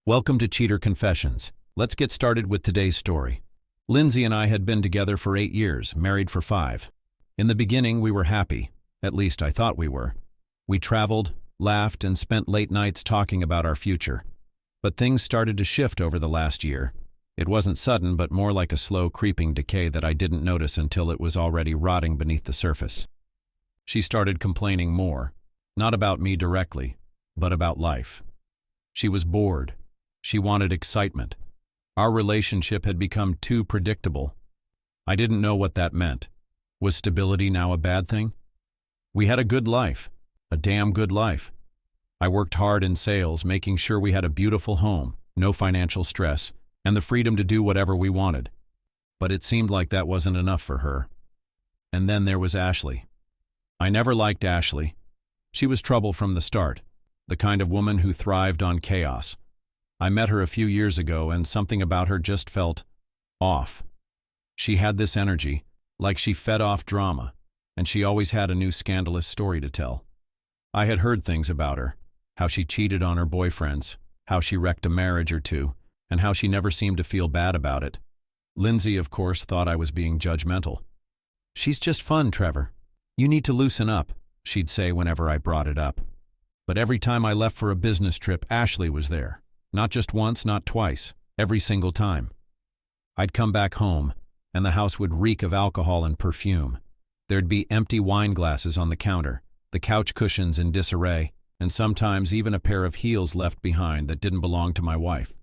Welcome to Cheater Confessions. Let's get started with today's story. Lyndsay and I had been together for 8 years, married for 5. In the beginning, we were happy. At least I thought we were. We traveled, laughed, and spent late nights talking about our future. But things started to shift over the last year. It wasn't sudden, but more like a slow, creeping decay that I didn't notice until it was already rotting beneath the surface. She started complaining more, not about me directly, but about life. She was bored. She wanted excitement. Our relationship had become too predictable. I didn't know what that meant. Was stability now a bad thing? We had a good life, a damn good life. I worked hard in sales, making sure we had a beautiful home, no financial stress, and the freedom to do whatever we wanted. But it seemed like that wasn't enough for her. And then there was Ashley. I never liked Ashley. She was trouble from the start, the kind of woman who thrived on chaos. I met her a few years ago, and something about her just felt off. She had this energy, like she fed off drama, and she always had a new scandalous story to tell. I had heard things about her, how she cheated on her boyfriends, how she wrecked a marriage or two, and how she never seemed to feel bad about it. Lyndsay, of course, thought I was being judgmental. "She's just fun, Trevor. You need to loosen up," she'd say whenever I brought it up. But every time I left for a business trip, Ashley was there. Not just once, not twice, every single time. I'd come back home, and the house would reek of alcohol and perfume. There'd be empty wine glasses on the counter, the couch cushions in disarray, and sometimes even a pair of heels left behind that didn't belong to my wife.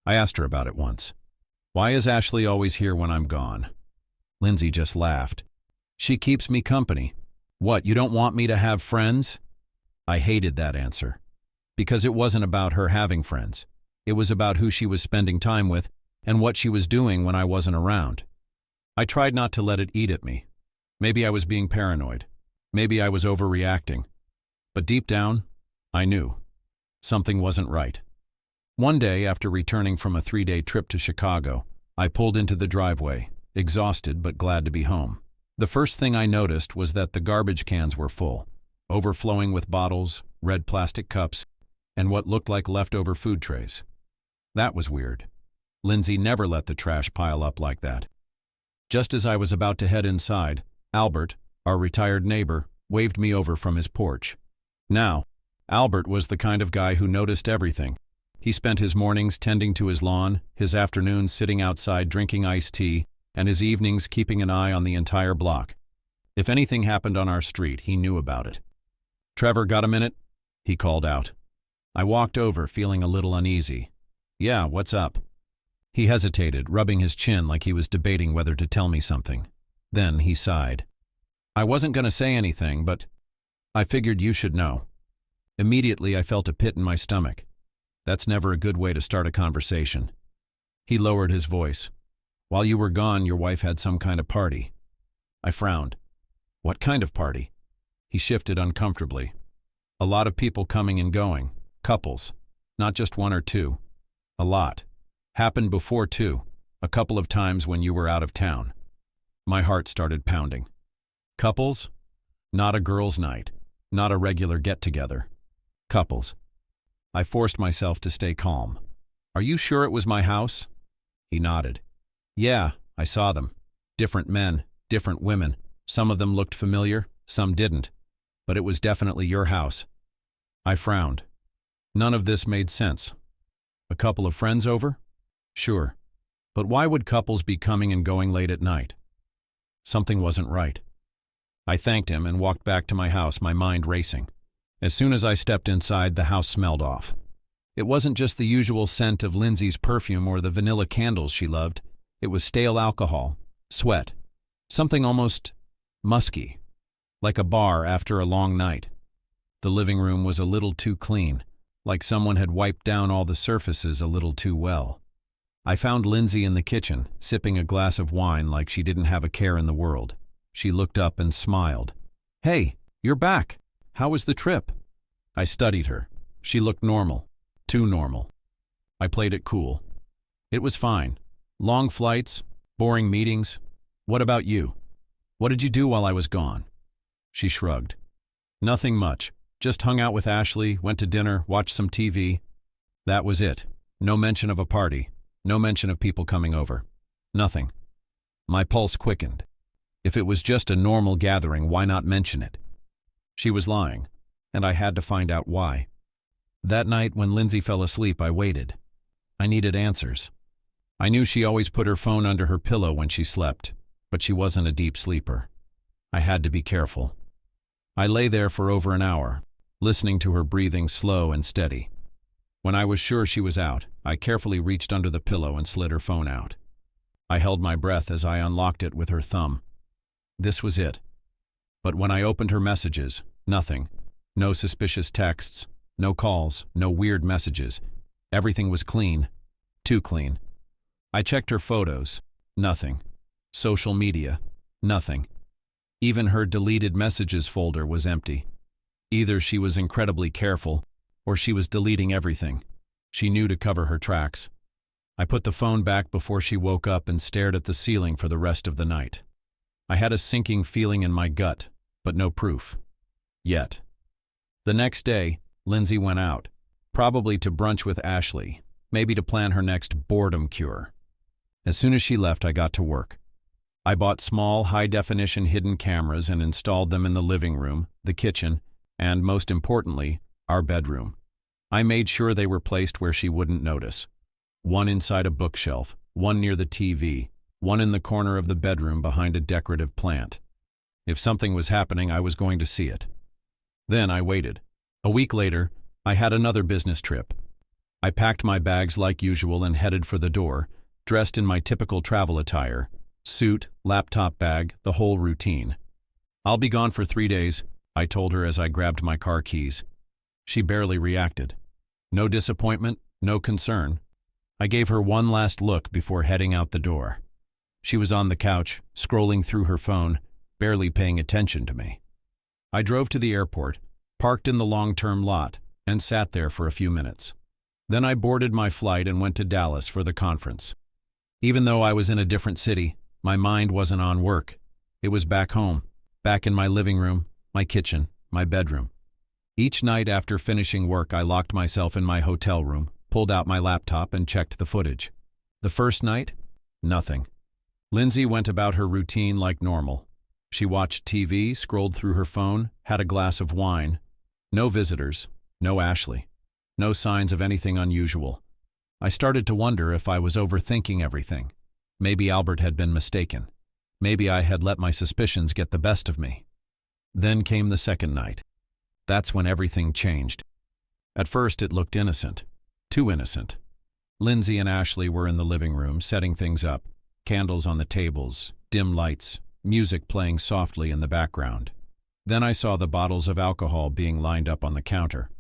I asked her about it once. "Why is Ashley always here when I'm gone?" Lyndsay just laughed. "She keeps me company." "What, you don't want me to have friends?" I hated that answer. Because it wasn't about her having friends. It was about who she was spending time with and what she was doing when I wasn't around. I tried not to let it eat at me. Maybe I was being paranoid. Maybe I was overreacting. But deep down, I knew. Something wasn't right. One day, after returning from a 3-day trip to Chicago, I pulled into the driveway, exhausted but glad to be home. The first thing I noticed was that the garbage cans were full, overflowing with bottles, red plastic cups, and what looked like leftover food trays. That was weird. Lyndsay never let the trash pile up like that. Just as I was about to head inside, Albert, our retired neighbor, waved me over from his porch. Now, Albert was the kind of guy who noticed everything. He spent his mornings tending to his lawn, his afternoons sitting outside drinking iced tea, and his evenings keeping an eye on the entire block. If anything happened on our street, he knew about it. "Trevor, got a minute?" he called out. I walked over, feeling a little uneasy. "Yeah, what's up?" He hesitated, rubbing his chin like he was debating whether to tell me something. Then he sighed. "I wasn't going to say anything, but I figured you should know." Immediately, I felt a pit in my stomach. That's never a good way to start a conversation. He lowered his voice. "While you were gone, your wife had some kind of party." I frowned. "What kind of party?" He shifted uncomfortably. "A lot of people coming and going. Couples. Not just one or two. A lot. Happened before, too. A couple of times when you were out of town." My heart started pounding. Couples? Not a girls' night. Not a regular get-together. Couples. I forced myself to stay calm. "Are you sure it was my house?" He nodded. "Yeah, I saw them. Different men, different women. Some of them looked familiar, some didn't. But it was definitely your house." I frowned. None of this made sense. A couple of friends over? Sure. But why would couples be coming and going late at night? Something wasn't right. I thanked him and walked back to my house, my mind racing. As soon as I stepped inside, the house smelled off. It wasn't just the usual scent of Lyndsay's perfume or the vanilla candles she loved. It was stale alcohol, sweat, something almost musky, like a bar after a long night. The living room was a little too clean, like someone had wiped down all the surfaces a little too well. I found Lyndsay in the kitchen, sipping a glass of wine like she didn't have a care in the world. She looked up and smiled. "Hey, you're back. How was the trip?" I studied her. She looked normal. Too normal. I played it cool. "It was fine. Long flights, boring meetings. What about you? What did you do while I was gone?" She shrugged. "Nothing much. Just hung out with Ashley, went to dinner, watched some TV. That was it. No mention of a party. No mention of people coming over. Nothing. My pulse quickened. If it was just a normal gathering, why not mention it? She was lying, and I had to find out why. That night when Lyndsay fell asleep, I waited. I needed answers. I knew she always put her phone under her pillow when she slept, but she wasn't a deep sleeper. I had to be careful. I lay there for over an hour, listening to her breathing slow and steady. When I was sure she was out, I carefully reached under the pillow and slid her phone out. I held my breath as I unlocked it with her thumb. This was it. But when I opened her messages, nothing. No suspicious texts, no calls, no weird messages. Everything was clean. Too clean. I checked her photos. Nothing. Social media. Nothing. Even her deleted messages folder was empty. Either she was incredibly careful, or she was deleting everything. She knew to cover her tracks. I put the phone back before she woke up and stared at the ceiling for the rest of the night. I had a sinking feeling in my gut, but no proof. Yet. The next day, Lyndsay went out, probably to brunch with Ashley, maybe to plan her next boredom cure. As soon as she left, I got to work. I bought small, high-definition hidden cameras and installed them in the living room, the kitchen, and, most importantly, our bedroom. I made sure they were placed where she wouldn't notice. One inside a bookshelf, one near the TV, one in the corner of the bedroom behind a decorative plant. If something was happening, I was going to see it. Then I waited. A week later, I had another business trip. I packed my bags like usual and headed for the door, dressed in my typical travel attire, suit, laptop bag, the whole routine. "I'll be gone for 3 days," I told her as I grabbed my car keys. She barely reacted. No disappointment, no concern. I gave her one last look before heading out the door. She was on the couch, scrolling through her phone, barely paying attention to me. I drove to the airport, parked in the long-term lot, and sat there for a few minutes. Then I boarded my flight and went to Dallas for the conference. Even though I was in a different city, my mind wasn't on work. It was back home, back in my living room, my kitchen, my bedroom. Each night after finishing work, I locked myself in my hotel room, pulled out my laptop, and checked the footage. The first night, nothing. Lyndsay went about her routine like normal. She watched TV, scrolled through her phone, had a glass of wine. No visitors, no Ashley. No signs of anything unusual. I started to wonder if I was overthinking everything. Maybe Albert had been mistaken. Maybe I had let my suspicions get the best of me. Then came the second night. That's when everything changed. At first it looked innocent. Too innocent. Lyndsay and Ashley were in the living room, setting things up. Candles on the tables, dim lights, music playing softly in the background. Then I saw the bottles of alcohol being lined up on the counter.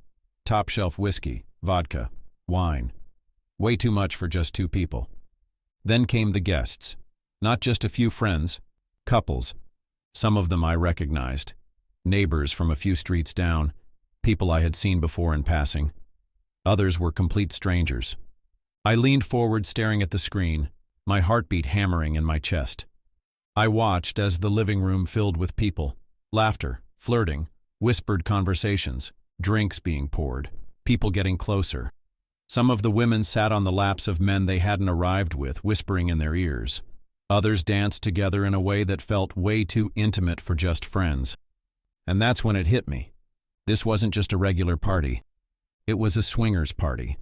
Top-shelf whiskey, vodka, wine. Way too much for just 2 people. Then came the guests. Not just a few friends, couples. Some of them I recognized. Neighbors from a few streets down, people I had seen before in passing. Others were complete strangers. I leaned forward, staring at the screen, my heartbeat hammering in my chest. I watched as the living room filled with people. Laughter, flirting, whispered conversations, drinks being poured, people getting closer. Some of the women sat on the laps of men they hadn't arrived with, whispering in their ears. Others danced together in a way that felt way too intimate for just friends. And that's when it hit me. This wasn't just a regular party. It was a swingers party.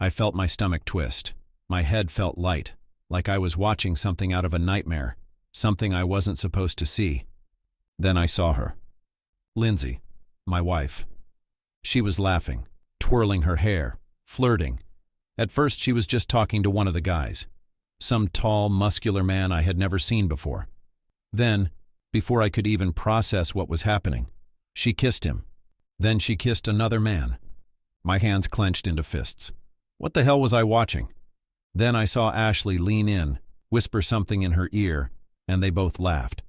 I felt my stomach twist. My head felt light, like I was watching something out of a nightmare, something I wasn't supposed to see. Then I saw her. Lyndsay, my wife. She was laughing, twirling her hair, flirting. At first she was just talking to one of the guys, some tall, muscular man I had never seen before. Then, before I could even process what was happening, she kissed him. Then she kissed another man. My hands clenched into fists. What the hell was I watching? Then I saw Ashley lean in, whisper something in her ear, and they both laughed.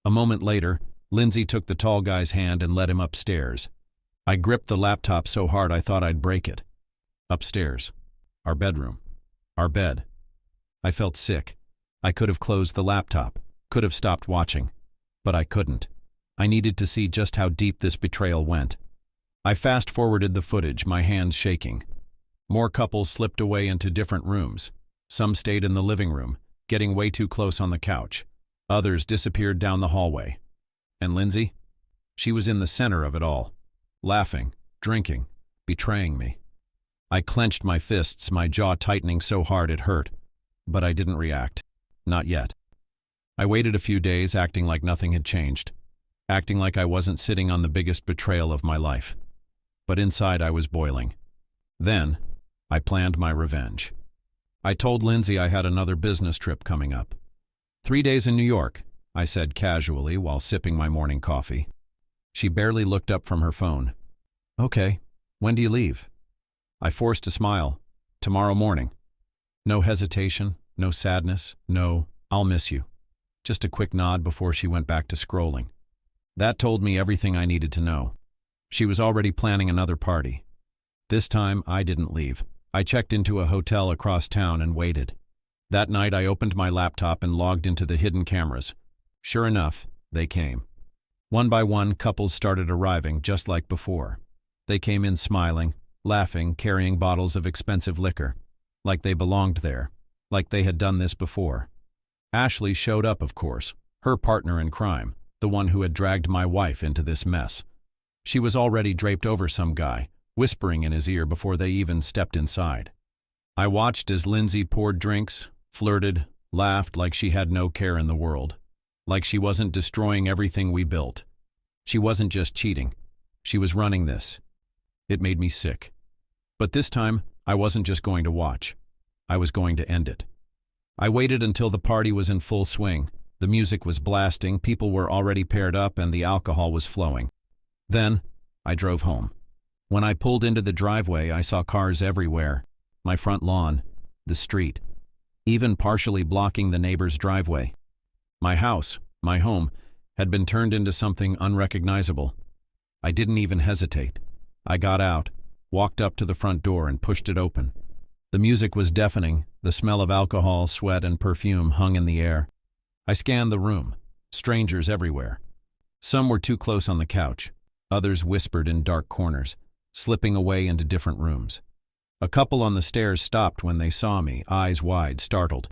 A moment later, Lyndsay took the tall guy's hand and led him upstairs. I gripped the laptop so hard I thought I'd break it. Upstairs. Our bedroom. Our bed. I felt sick. I could have closed the laptop, could have stopped watching. But I couldn't. I needed to see just how deep this betrayal went. I fast-forwarded the footage, my hands shaking. More couples slipped away into different rooms. Some stayed in the living room, getting way too close on the couch. Others disappeared down the hallway. And Lyndsay? She was in the center of it all, laughing, drinking, betraying me. I clenched my fists, my jaw tightening so hard it hurt, but I didn't react. Not yet. I waited a few days, acting like nothing had changed, acting like I wasn't sitting on the biggest betrayal of my life. But inside I was boiling. Then, I planned my revenge. I told Lyndsay I had another business trip coming up. 3 days in New York, I said casually while sipping my morning coffee. She barely looked up from her phone. Okay, when do you leave? I forced a smile. Tomorrow morning. No hesitation, no sadness, no, I'll miss you. Just a quick nod before she went back to scrolling. That told me everything I needed to know. She was already planning another party. This time, I didn't leave. I checked into a hotel across town and waited. That night, I opened my laptop and logged into the hidden cameras. Sure enough, they came. One by one, couples started arriving just like before. They came in smiling, laughing, carrying bottles of expensive liquor. Like they belonged there. Like they had done this before. Ashley showed up, of course. Her partner in crime. The one who had dragged my wife into this mess. She was already draped over some guy, whispering in his ear before they even stepped inside. I watched as Lyndsay poured drinks, flirted, laughed like she had no care in the world. Like she wasn't destroying everything we built. She wasn't just cheating. She was running this. It made me sick. But this time, I wasn't just going to watch. I was going to end it. I waited until the party was in full swing. The music was blasting, people were already paired up, and the alcohol was flowing. Then, I drove home. When I pulled into the driveway, I saw cars everywhere. My front lawn, the street, even partially blocking the neighbor's driveway. My house, my home, had been turned into something unrecognizable. I didn't even hesitate. I got out, walked up to the front door and pushed it open. The music was deafening, the smell of alcohol, sweat, and perfume hung in the air. I scanned the room, strangers everywhere. Some were too close on the couch, others whispered in dark corners, slipping away into different rooms. A couple on the stairs stopped when they saw me, eyes wide, startled.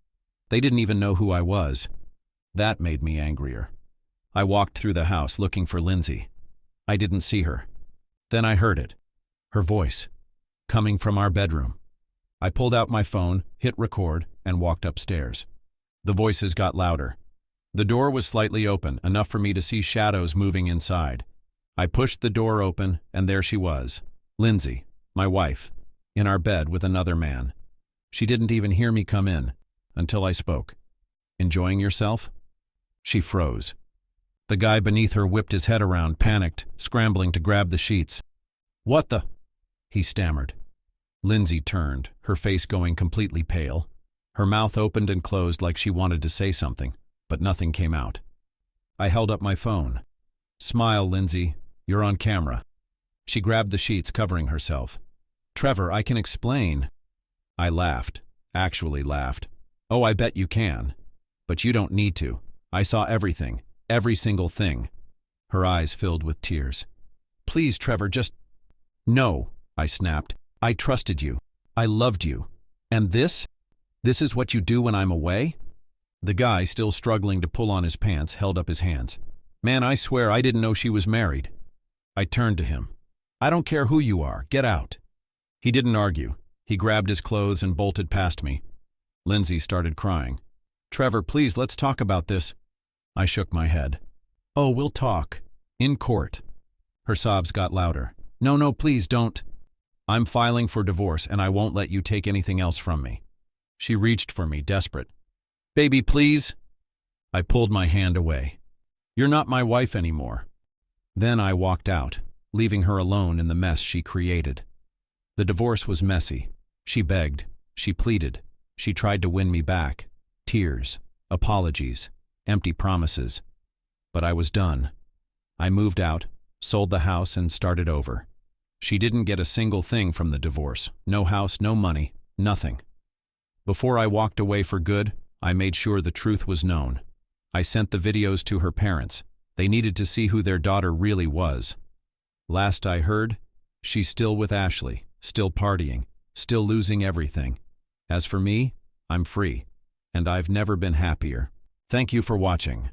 They didn't even know who I was. That made me angrier. I walked through the house looking for Lyndsay. I didn't see her. Then I heard it. Her voice. Coming from our bedroom. I pulled out my phone, hit record, and walked upstairs. The voices got louder. The door was slightly open, enough for me to see shadows moving inside. I pushed the door open, and there she was. Lyndsay, my wife, in our bed with another man. She didn't even hear me come in, until I spoke. Enjoying yourself? She froze. The guy beneath her whipped his head around, panicked, scrambling to grab the sheets. What the? He stammered. Lyndsay turned, her face going completely pale. Her mouth opened and closed like she wanted to say something, but nothing came out. I held up my phone. Smile, Lyndsay. You're on camera. She grabbed the sheets, covering herself. Trevor, I can explain. I laughed. Actually laughed. Oh, I bet you can. But you don't need to. I saw everything. Every single thing. Her eyes filled with tears. Please, Trevor, just... No, I snapped. I trusted you. I loved you. And this? This is what you do when I'm away? The guy, still struggling to pull on his pants, held up his hands. Man, I swear I didn't know she was married. I turned to him. I don't care who you are. Get out. He didn't argue. He grabbed his clothes and bolted past me. Lyndsay started crying. Trevor, please, let's talk about this. I shook my head. Oh, we'll talk. In court. Her sobs got louder. No, please don't. I'm filing for divorce and I won't let you take anything else from me. She reached for me, desperate. Baby, please. I pulled my hand away. You're not my wife anymore. Then I walked out, leaving her alone in the mess she created. The divorce was messy. She begged. She pleaded. She tried to win me back. Tears, apologies, empty promises. But I was done. I moved out, sold the house, and started over. She didn't get a single thing from the divorce. No house, no money, nothing. Before I walked away for good, I made sure the truth was known. I sent the videos to her parents. They needed to see who their daughter really was. Last I heard, she's still with Ashley, still partying, still losing everything. As for me, I'm free, and I've never been happier. Thank you for watching.